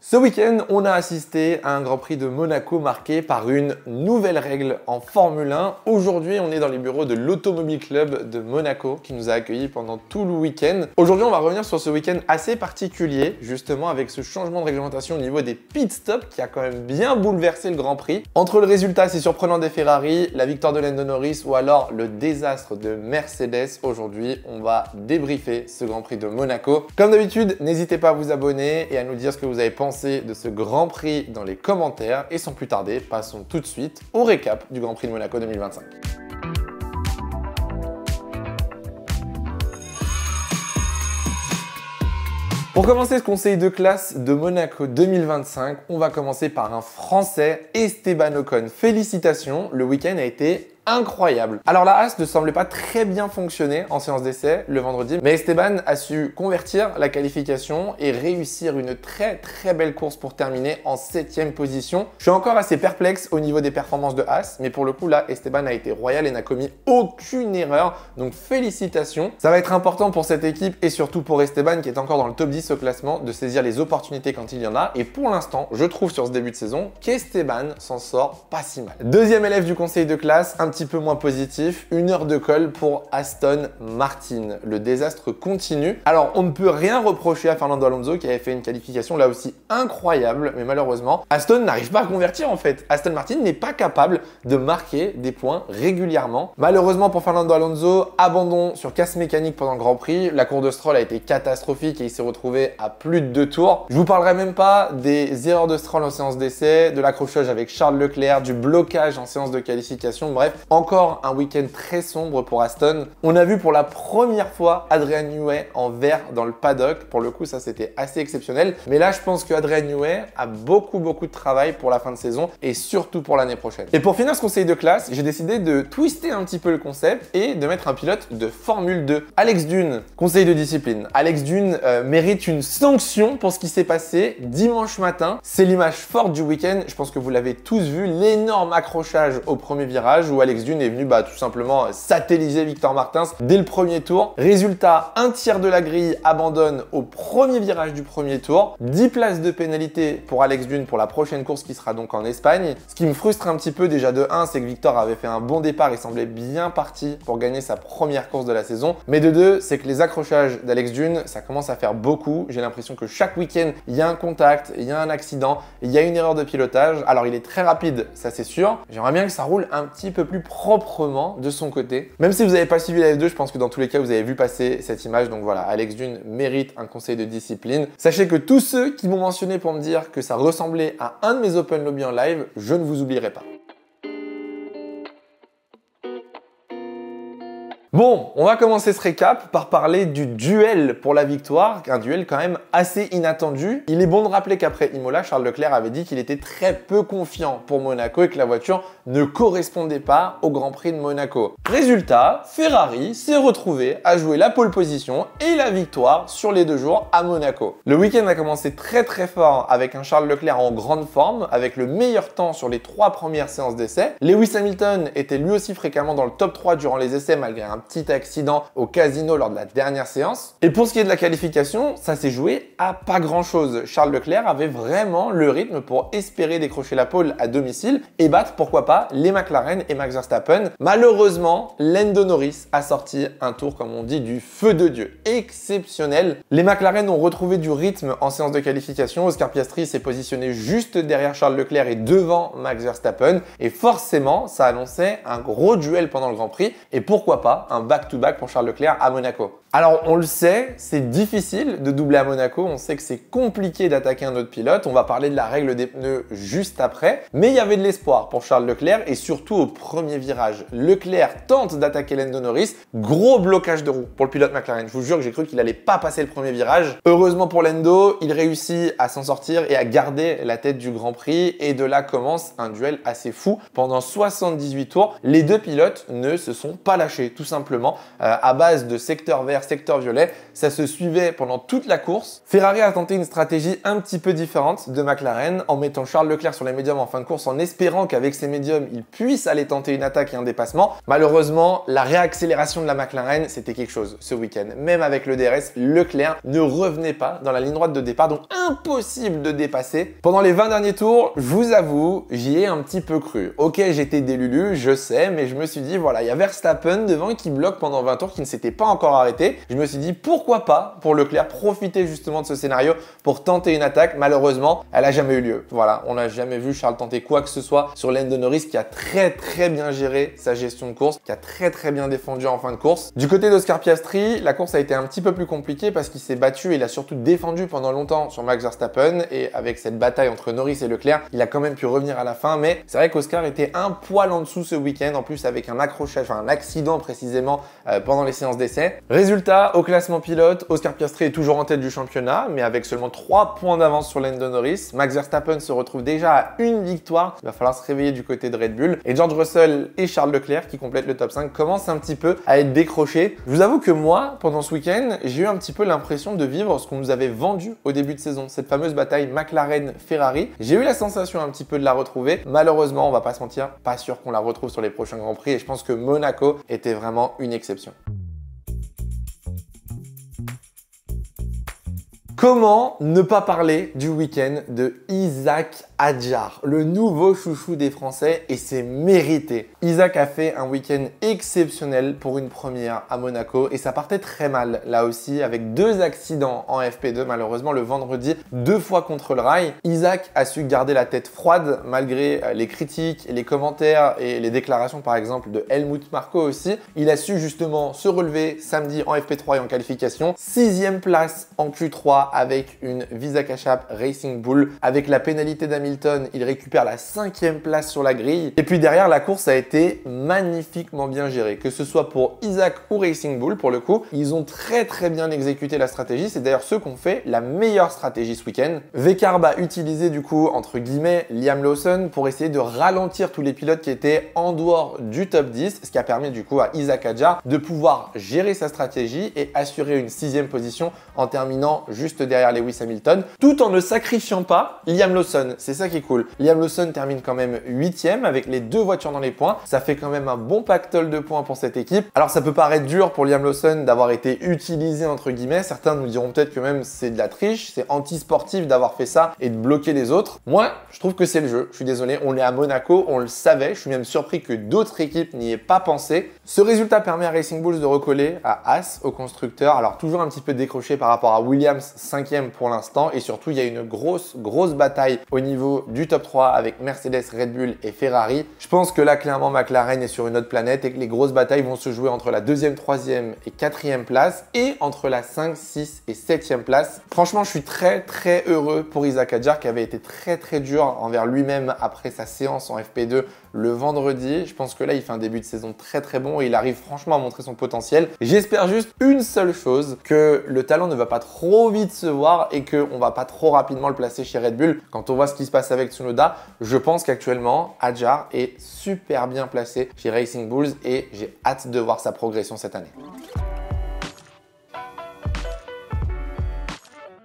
Ce week-end, on a assisté à un Grand Prix de Monaco marqué par une nouvelle règle en Formule 1. Aujourd'hui, on est dans les bureaux de l'Automobile Club de Monaco qui nous a accueillis pendant tout le week-end. Aujourd'hui, on va revenir sur ce week-end assez particulier, justement avec ce changement de réglementation au niveau des pit stops qui a quand même bien bouleversé le Grand Prix. Entre le résultat si surprenant des Ferrari, la victoire de Lando Norris ou alors le désastre de Mercedes, aujourd'hui, on va débriefer ce Grand Prix de Monaco. Comme d'habitude, n'hésitez pas à vous abonner et à nous dire ce que vous avez pensé de ce Grand Prix dans les commentaires. Et sans plus tarder, passons tout de suite au récap du Grand Prix de Monaco 2025. Pour commencer ce conseil de classe de Monaco 2025, on va commencer par un Français, Esteban Ocon. Félicitations, le week-end a été incroyable. Alors la Haas ne semblait pas très bien fonctionner en séance d'essai le vendredi, mais Esteban a su convertir la qualification et réussir une très belle course pour terminer en 7e position. Je suis encore assez perplexe au niveau des performances de Haas, mais pour le coup là, Esteban a été royal et n'a commis aucune erreur, donc félicitations. Ça va être important pour cette équipe et surtout pour Esteban qui est encore dans le top 10 au classement de saisir les opportunités quand il y en a, et pour l'instant, je trouve sur ce début de saison qu'Esteban s'en sort pas si mal. Deuxième élève du conseil de classe, un petit peu moins positif, 1 heure de colle pour Aston Martin. Le désastre continue. Alors, on ne peut rien reprocher à Fernando Alonso qui avait fait une qualification là aussi incroyable, mais malheureusement, Aston n'arrive pas à convertir en fait. Aston Martin n'est pas capable de marquer des points régulièrement. Malheureusement pour Fernando Alonso, abandon sur casse mécanique pendant le Grand Prix. La course de Stroll a été catastrophique et il s'est retrouvé à plus de 2 tours. Je vous parlerai même pas des erreurs de Stroll en séance d'essai, de l'accrochage avec Charles Leclerc, du blocage en séance de qualification, bref, encore un week-end très sombre pour Aston. On a vu pour la première fois Adrian Newey en vert dans le paddock. Pour le coup, ça c'était assez exceptionnel. Mais là, je pense que Adrian Newey a beaucoup de travail pour la fin de saison et surtout pour l'année prochaine. Et pour finir ce conseil de classe, j'ai décidé de twister un petit peu le concept et de mettre un pilote de Formule 2. Alex Dune, conseil de discipline. Alex Dune mérite une sanction pour ce qui s'est passé dimanche matin. C'est l'image forte du week-end. Je pense que vous l'avez tous vu, l'énorme accrochage au premier virage où Alex Dune est venu tout simplement satelliser Victor Martins dès le premier tour. Résultat, un tiers de la grille abandonne au premier virage du premier tour. 10 places de pénalité pour Alex Dune pour la prochaine course qui sera donc en Espagne. Ce qui me frustre un petit peu déjà de 1, c'est que Victor avait fait un bon départ et semblait bien parti pour gagner sa première course de la saison. Mais de 2, c'est que les accrochages d'Alex Dune, ça commence à faire beaucoup. J'ai l'impression que chaque week-end, il y a un contact, il y a un accident, il y a une erreur de pilotage. Alors il est très rapide, ça c'est sûr. J'aimerais bien que ça roule un petit peu plus proprement de son côté. Même si vous n'avez pas suivi la F2, je pense que dans tous les cas, vous avez vu passer cette image. Donc voilà, Alex Dune mérite un conseil de discipline. Sachez que tous ceux qui m'ont mentionné pour me dire que ça ressemblait à un de mes Open Lobby en live, je ne vous oublierai pas. Bon, on va commencer ce récap par parler du duel pour la victoire, un duel quand même assez inattendu. Il est bon de rappeler qu'après Imola, Charles Leclerc avait dit qu'il était très peu confiant pour Monaco et que la voiture ne correspondait pas au Grand Prix de Monaco. Résultat, Ferrari s'est retrouvé à jouer la pole position et la victoire sur les 2 jours à Monaco. Le week-end a commencé très fort avec un Charles Leclerc en grande forme, avec le meilleur temps sur les 3 premières séances d'essai. Lewis Hamilton était lui aussi fréquemment dans le top 3 durant les essais malgré un petit accident au casino lors de la dernière séance. Et pour ce qui est de la qualification, ça s'est joué à pas grand chose. Charles Leclerc avait vraiment le rythme pour espérer décrocher la pole à domicile et battre, pourquoi pas, les McLaren et Max Verstappen. Malheureusement, Lando Norris a sorti un tour, comme on dit, du feu de Dieu. Exceptionnel. Les McLaren ont retrouvé du rythme en séance de qualification. Oscar Piastri s'est positionné juste derrière Charles Leclerc et devant Max Verstappen. Et forcément, ça annonçait un gros duel pendant le Grand Prix. Et pourquoi pas un back-to-back pour Charles Leclerc à Monaco. Alors on le sait, c'est difficile de doubler à Monaco, on sait que c'est compliqué d'attaquer un autre pilote, on va parler de la règle des pneus juste après, mais il y avait de l'espoir pour Charles Leclerc et surtout au premier virage. Leclerc tente d'attaquer Lando Norris, gros blocage de roue pour le pilote McLaren. Je vous jure que j'ai cru qu'il allait pas passer le premier virage. Heureusement pour Lando, il réussit à s'en sortir et à garder la tête du Grand Prix et de là commence un duel assez fou. Pendant 78 tours, les 2 pilotes ne se sont pas lâchés, tout simplement, à base de secteur vert, secteur violet. Ça se suivait pendant toute la course. Ferrari a tenté une stratégie un petit peu différente de McLaren en mettant Charles Leclerc sur les médiums en fin de course en espérant qu'avec ces médiums, il puisse aller tenter une attaque et un dépassement. Malheureusement, la réaccélération de la McLaren, c'était quelque chose ce week-end. Même avec le DRS, Leclerc ne revenait pas dans la ligne droite de départ, donc impossible de dépasser. Pendant les 20 derniers tours, je vous avoue, j'y ai un petit peu cru. Ok, j'étais délulu, je sais, mais je me suis dit, voilà, il y a Verstappen devant qui bloque pendant 20 tours, qui ne s'était pas encore arrêté. Je me suis dit, pourquoi pas, pour Leclerc, profiter justement de ce scénario pour tenter une attaque. Malheureusement, elle n'a jamais eu lieu. Voilà, on n'a jamais vu Charles tenter quoi que ce soit sur Lando Norris qui a très bien géré sa gestion de course, qui a très bien défendu en fin de course. Du côté d'Oscar Piastri, la course a été un petit peu plus compliquée parce qu'il s'est battu et il a surtout défendu pendant longtemps sur Max Verstappen, et avec cette bataille entre Norris et Leclerc, il a quand même pu revenir à la fin, mais c'est vrai qu'Oscar était un poil en dessous ce week-end, en plus avec un accrochage, enfin un accident précisément pendant les séances d'essai. Résultat, au classement pilote, Oscar Piastri est toujours en tête du championnat, mais avec seulement 3 points d'avance sur Lando Norris. Max Verstappen se retrouve déjà à une victoire, il va falloir se réveiller du côté de Red Bull, et George Russell et Charles Leclerc, qui complètent le top 5, commencent un petit peu à être décrochés. Je vous avoue que moi, pendant ce week-end, j'ai eu un petit peu l'impression de vivre ce qu'on nous avait vendu au début de saison, cette fameuse bataille McLaren-Ferrari. J'ai eu la sensation un petit peu de la retrouver. Malheureusement, on va pas se mentir, pas sûr qu'on la retrouve sur les prochains Grands Prix, et je pense que Monaco était vraiment une exception. Comment ne pas parler du week-end de Isack Hadjar, le nouveau chouchou des Français, et c'est mérité. Isack a fait un week-end exceptionnel pour une première à Monaco et ça partait très mal là aussi avec 2 accidents en FP2 malheureusement le vendredi, 2 fois contre le rail. Isack a su garder la tête froide malgré les critiques et les commentaires et les déclarations par exemple de Helmut Marko aussi. Il a su justement se relever samedi en FP3 et en qualification. 6e place en Q3 avec une Visa Cash App Racing Bull. Avec la pénalité d'Hamilton, il récupère la 5e place sur la grille. Et puis derrière, la course a été magnifiquement bien gérée. Que ce soit pour Isack ou Racing Bull, pour le coup, ils ont très bien exécuté la stratégie. C'est d'ailleurs ceux qui ont fait la meilleure stratégie ce week-end. V-Carb a utilisé du coup, entre guillemets, Liam Lawson pour essayer de ralentir tous les pilotes qui étaient en dehors du top 10, ce qui a permis du coup à Isack Hadjar de pouvoir gérer sa stratégie et assurer une 6e position en terminant juste derrière Lewis Hamilton, tout en ne sacrifiant pas Liam Lawson. C'est ça qui est cool. Liam Lawson termine quand même 8e avec les 2 voitures dans les points. Ça fait quand même un bon pactole de points pour cette équipe. Alors ça peut paraître dur pour Liam Lawson d'avoir été utilisé entre guillemets. Certains nous diront peut-être que même c'est de la triche, c'est anti-sportif d'avoir fait ça et de bloquer les autres. Moi, je trouve que c'est le jeu. Je suis désolé, on est à Monaco, on le savait. Je suis même surpris que d'autres équipes n'y aient pas pensé. Ce résultat permet à Racing Bulls de recoller à As au constructeur. Alors toujours un petit peu décroché par rapport à Williams, 5e pour l'instant, et surtout il y a une grosse bataille au niveau du top 3 avec Mercedes, Red Bull et Ferrari. Je pense que là clairement McLaren est sur une autre planète et que les grosses batailles vont se jouer entre la 2e, 3e et 4e place et entre la 5, 6 et 7e place. Franchement, je suis très heureux pour Isack Hadjar qui avait été très dur envers lui-même après sa séance en FP2 le vendredi. Je pense que là il fait un début de saison très bon et il arrive franchement à montrer son potentiel. J'espère juste une seule chose, que le talent ne va pas trop vite se voir et qu'on va pas trop rapidement le placer chez Red Bull. Quand on voit ce qui se passe avec Tsunoda, je pense qu'actuellement Hadjar est super bien placé chez Racing Bulls et j'ai hâte de voir sa progression cette année.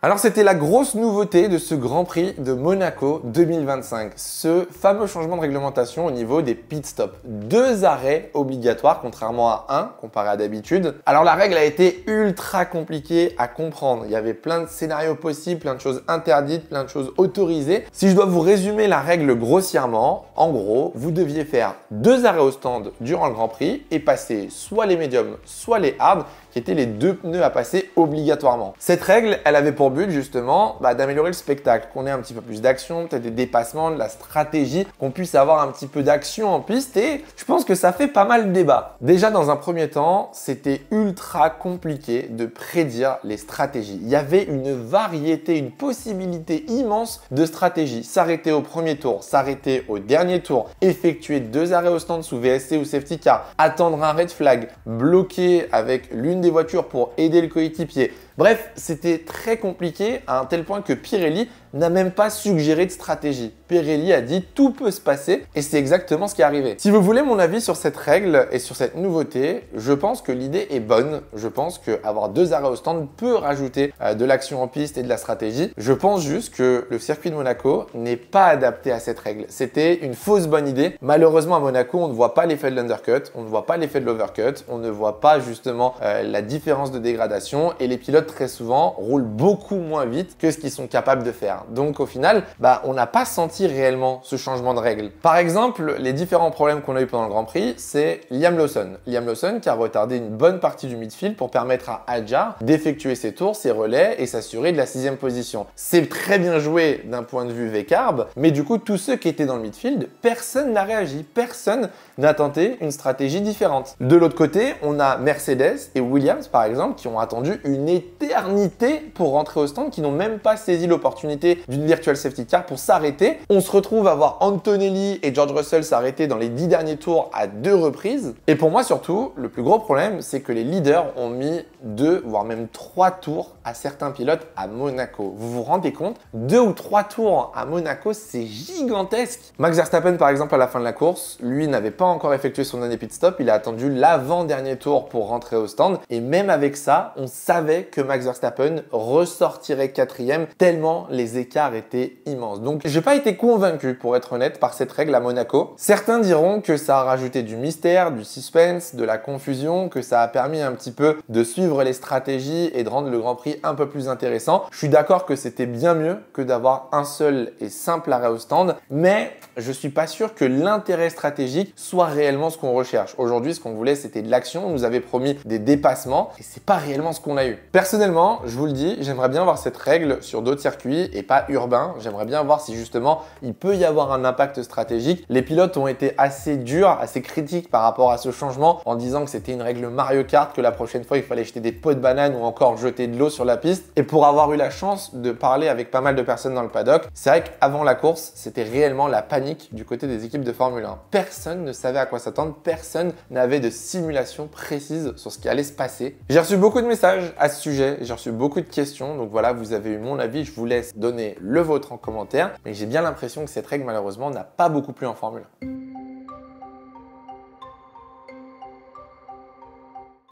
Alors c'était la grosse nouveauté de ce Grand Prix de Monaco 2025, ce fameux changement de réglementation au niveau des pit stops. 2 arrêts obligatoires contrairement à 1 comparé à d'habitude. Alors la règle a été ultra compliquée à comprendre, il y avait plein de scénarios possibles, plein de choses interdites, plein de choses autorisées. Si je dois vous résumer la règle grossièrement, en gros, vous deviez faire 2 arrêts au stand durant le Grand Prix et passer soit les médiums, soit les hards, qui étaient les 2 pneus à passer obligatoirement. Cette règle, elle avait pour but justement d'améliorer le spectacle, qu'on ait un petit peu plus d'action, peut-être des dépassements, de la stratégie, qu'on puisse avoir un petit peu d'action en piste et je pense que ça fait pas mal de débat. Déjà dans un premier temps, c'était ultra compliqué de prédire les stratégies. Il y avait une variété, une possibilité immense de stratégies. S'arrêter au premier tour, s'arrêter au dernier tour, effectuer 2 arrêts au stand sous VSC ou safety car, attendre un red flag, bloquer avec l'une des voitures pour aider le coéquipier. Bref, c'était très compliqué à un tel point que Pirelli n'a même pas suggéré de stratégie. Pirelli a dit tout peut se passer et c'est exactement ce qui est arrivé. Si vous voulez mon avis sur cette règle et sur cette nouveauté, je pense que l'idée est bonne. Je pense qu'avoir 2 arrêts au stand peut rajouter de l'action en piste et de la stratégie. Je pense juste que le circuit de Monaco n'est pas adapté à cette règle. C'était une fausse bonne idée. Malheureusement à Monaco, on ne voit pas l'effet de l'undercut, on ne voit pas l'effet de l'overcut, on ne voit pas justement la différence de dégradation et les pilotes très souvent roulent beaucoup moins vite que ce qu'ils sont capables de faire. Donc au final, on n'a pas senti réellement ce changement de règle. Par exemple, les différents problèmes qu'on a eu pendant le Grand Prix, c'est Liam Lawson. Liam Lawson qui a retardé une bonne partie du midfield pour permettre à Hadjar d'effectuer ses tours, ses relais et s'assurer de la 6e position. C'est très bien joué d'un point de vue V-carb, mais du coup, tous ceux qui étaient dans le midfield, personne n'a réagi, personne n'a tenté une stratégie différente. De l'autre côté, on a Mercedes et Williams, par exemple, qui ont attendu une éternité pour rentrer au stand, qui n'ont même pas saisi l'opportunité d'une virtual safety car pour s'arrêter. On se retrouve à voir Antonelli et George Russell s'arrêter dans les 10 derniers tours à 2 reprises. Et pour moi, surtout, le plus gros problème, c'est que les leaders ont mis 2, voire même 3 tours à certains pilotes à Monaco. Vous vous rendez compte? 2 ou 3 tours à Monaco, c'est gigantesque. Max Verstappen, par exemple, à la fin de la course, lui n'avait pas encore effectué son dernier pit stop. Il a attendu l'avant-dernier tour pour rentrer au stand. Et même avec ça, on savait que Max Verstappen ressortirait 4e tellement les écarts étaient immenses. Donc, j'ai pas été convaincu, pour être honnête, par cette règle à Monaco. Certains diront que ça a rajouté du mystère, du suspense, de la confusion, que ça a permis un petit peu de suivre les stratégies et de rendre le Grand Prix un peu plus intéressant. Je suis d'accord que c'était bien mieux que d'avoir un seul et simple arrêt au stand, mais je suis pas sûr que l'intérêt stratégique soit réellement ce qu'on recherche. Aujourd'hui, ce qu'on voulait, c'était de l'action. On nous avait promis des dépassements et c'est pas réellement ce qu'on a eu. Personnellement, je vous le dis, j'aimerais bien voir cette règle sur d'autres circuits et pas urbains. J'aimerais bien voir si justement il peut y avoir un impact stratégique. Les pilotes ont été assez durs, assez critiques par rapport à ce changement en disant que c'était une règle Mario Kart, que la prochaine fois il fallait jeter des pots de banane ou encore jeter de l'eau sur la piste. Et pour avoir eu la chance de parler avec pas mal de personnes dans le paddock, c'est vrai qu'avant la course, c'était réellement la panique du côté des équipes de Formule 1. Personne ne savait à quoi s'attendre, personne n'avait de simulation précise sur ce qui allait se passer. J'ai reçu beaucoup de messages à ce sujet, j'ai reçu beaucoup de questions, donc voilà, vous avez eu mon avis, je vous laisse donner le vôtre en commentaire, mais j'ai bien l'impression que cette règle malheureusement n'a pas beaucoup plu en Formule 1.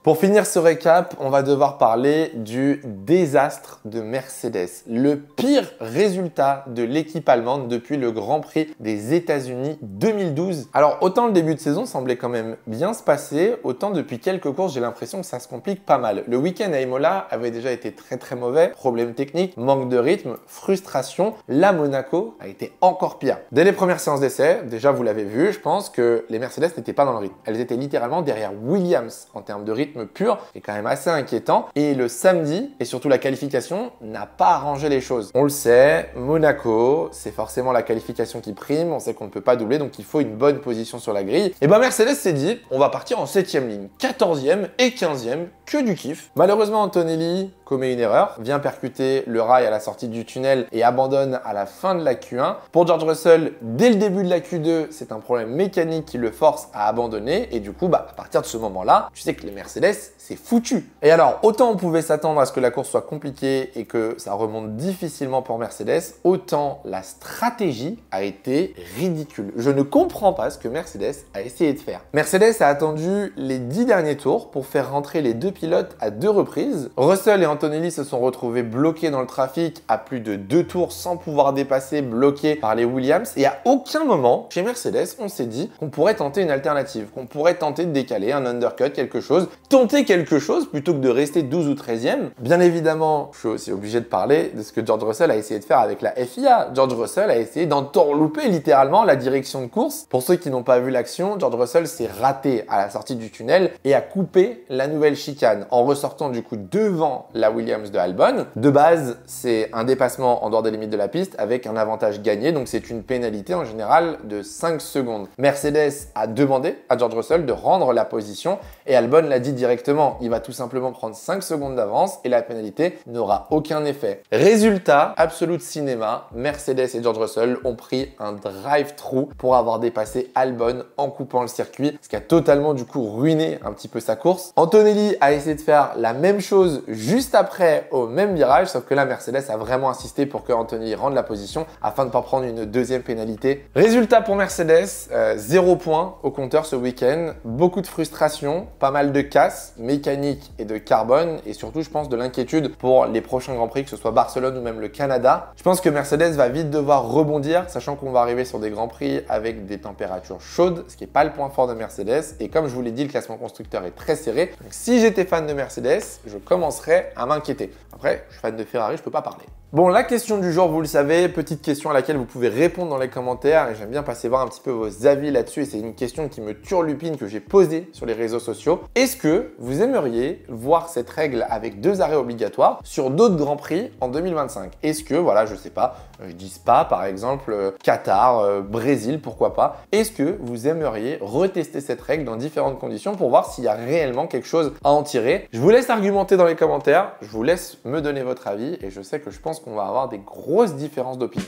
Pour finir ce récap, on va devoir parler du désastre de Mercedes. Le pire résultat de l'équipe allemande depuis le Grand Prix des États-Unis 2012. Alors autant le début de saison semblait quand même bien se passer, autant depuis quelques courses j'ai l'impression que ça se complique pas mal. Le week-end à Imola avait déjà été très mauvais, problèmes techniques, manque de rythme, frustration. Là Monaco a été encore pire. Dès les premières séances d'essai, déjà vous l'avez vu, je pense que les Mercedes n'étaient pas dans le rythme. Elles étaient littéralement derrière Williams en termes de rythme pur est quand même assez inquiétant. Et le samedi, et surtout la qualification, n'a pas arrangé les choses. On le sait, Monaco, c'est forcément la qualification qui prime. On sait qu'on ne peut pas doubler, donc il faut une bonne position sur la grille. Et ben Mercedes s'est dit, on va partir en 7e ligne, 14e et 15e, que du kiff. Malheureusement, Antonelli commet une erreur, vient percuter le rail à la sortie du tunnel et abandonne à la fin de la Q1. Pour George Russell, dès le début de la Q2, c'est un problème mécanique qui le force à abandonner. Et du coup, à partir de ce moment-là, tu sais que les Mercedes, c'est foutu. Et alors, autant on pouvait s'attendre à ce que la course soit compliquée et que ça remonte difficilement pour Mercedes, autant la stratégie a été ridicule. Je ne comprends pas ce que Mercedes a essayé de faire. Mercedes a attendu les 10 derniers tours pour faire rentrer les deux pilotes à 2 reprises. Russell et Antonelli se sont retrouvés bloqués dans le trafic à plus de 2 tours sans pouvoir dépasser, bloqués par les Williams. Et à aucun moment, chez Mercedes, on s'est dit qu'on pourrait tenter une alternative, qu'on pourrait tenter de décaler un undercut, quelque chose, tenter quelque chose plutôt que de rester 12 ou 13e. Bien évidemment, je suis aussi obligé de parler de ce que George Russell a essayé de faire avec la FIA. George Russell a essayé d'entourlouper littéralement la direction de course. Pour ceux qui n'ont pas vu l'action, George Russell s'est raté à la sortie du tunnel et a coupé la nouvelle chicane en ressortant du coup devant la Williams de Albon. De base, c'est un dépassement en dehors des limites de la piste avec un avantage gagné, donc c'est une pénalité en général de 5 secondes. Mercedes a demandé à George Russell de rendre la position et Albon l'a dit directement, il va tout simplement prendre 5 secondes d'avance et la pénalité n'aura aucun effet. Résultat, absolu cinéma, Mercedes et George Russell ont pris un drive-through pour avoir dépassé Albon en coupant le circuit, ce qui a totalement du coup ruiné un petit peu sa course. Antonelli a essayé de faire la même chose juste après au même virage, sauf que là, Mercedes a vraiment insisté pour que Anthony rende la position afin de ne pas prendre une deuxième pénalité. Résultat pour Mercedes, 0 points au compteur ce week-end. Beaucoup de frustration, pas mal de casse mécanique et de carbone et surtout, je pense, de l'inquiétude pour les prochains Grands Prix, que ce soit Barcelone ou même le Canada. Je pense que Mercedes va vite devoir rebondir, sachant qu'on va arriver sur des Grands Prix avec des températures chaudes, ce qui n'est pas le point fort de Mercedes. Et comme je vous l'ai dit, le classement constructeur est très serré. Donc, si j'étais fan de Mercedes, je commencerais à m'inquiéter. Après, je suis fan de Ferrari, je peux pas parler. Bon, la question du jour, vous le savez, petite question à laquelle vous pouvez répondre dans les commentaires et j'aime bien passer voir un petit peu vos avis là-dessus et c'est une question qui me turlupine que j'ai posée sur les réseaux sociaux. Est-ce que vous aimeriez voir cette règle avec 2 arrêts obligatoires sur d'autres Grands Prix en 2025? Est-ce que, voilà, je sais pas, je dis Spa par exemple, Qatar, Brésil, pourquoi pas? Est-ce que vous aimeriez retester cette règle dans différentes conditions pour voir s'il y a réellement quelque chose à en tirer? Je vous laisse argumenter dans les commentaires, je vous laisse me donner votre avis et je sais que je pense qu'on va avoir des grosses différences d'opinion.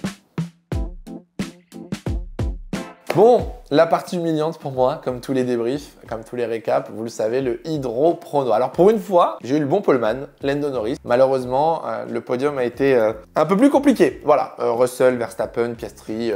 Bon, la partie humiliante pour moi, comme tous les débriefs, comme tous les récaps, vous le savez, le hydro prono. Alors pour une fois, j'ai eu le bon poleman, Lando Norris. Malheureusement, le podium a été un peu plus compliqué. Voilà, Russell, Verstappen, Piastri...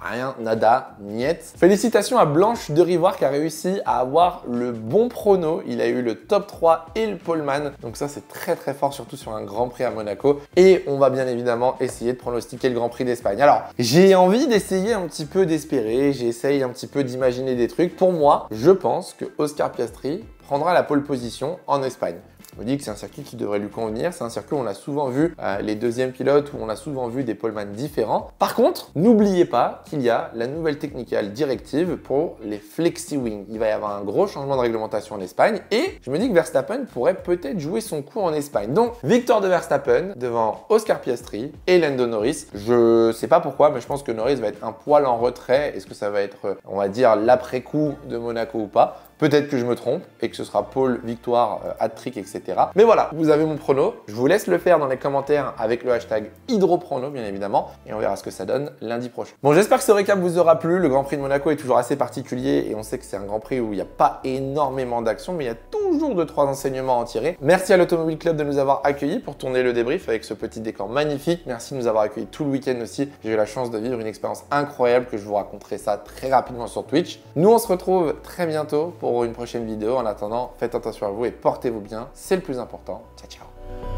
rien, nada, niet. Félicitations à Blanche de Rivoire qui a réussi à avoir le bon prono. Il a eu le top 3 et le poleman. Donc ça, c'est très très fort, surtout sur un Grand Prix à Monaco. Et on va bien évidemment essayer de pronostiquer le Grand Prix d'Espagne. Alors, j'ai envie d'essayer un petit peu d'espérer. J'essaye un petit peu d'imaginer des trucs. Pour moi, je pense que Oscar Piastri prendra la pole position en Espagne. Je me dis que c'est un circuit qui devrait lui convenir. C'est un circuit où on a souvent vu les deuxièmes pilotes, où on a souvent vu des poleman différents. Par contre, n'oubliez pas qu'il y a la nouvelle technical directive pour les flexi-wing. Il va y avoir un gros changement de réglementation en Espagne et je me dis que Verstappen pourrait peut-être jouer son coup en Espagne. Donc, victoire de Verstappen devant Oscar Piastri et Lando Norris. Je sais pas pourquoi, mais je pense que Norris va être un poil en retrait. Est-ce que ça va être, on va dire, l'après-coup de Monaco ou pas? Peut-être que je me trompe et que ce sera pole, victoire, hat-trick, etc. Mais voilà, vous avez mon prono. Je vous laisse le faire dans les commentaires avec le hashtag HydroProno, bien évidemment. Et on verra ce que ça donne lundi prochain. Bon, j'espère que ce récap vous aura plu. Le Grand Prix de Monaco est toujours assez particulier et on sait que c'est un Grand Prix où il n'y a pas énormément d'action, mais il y a toujours 2-3 enseignements à en tirer. Merci à l'Automobile Club de nous avoir accueillis pour tourner le débrief avec ce petit décor magnifique. Merci de nous avoir accueillis tout le week-end aussi. J'ai eu la chance de vivre une expérience incroyable que je vous raconterai ça très rapidement sur Twitch. Nous, on se retrouve très bientôt pour une prochaine vidéo. En attendant, faites attention à vous et portez-vous bien. C'est le plus important. Ciao, ciao.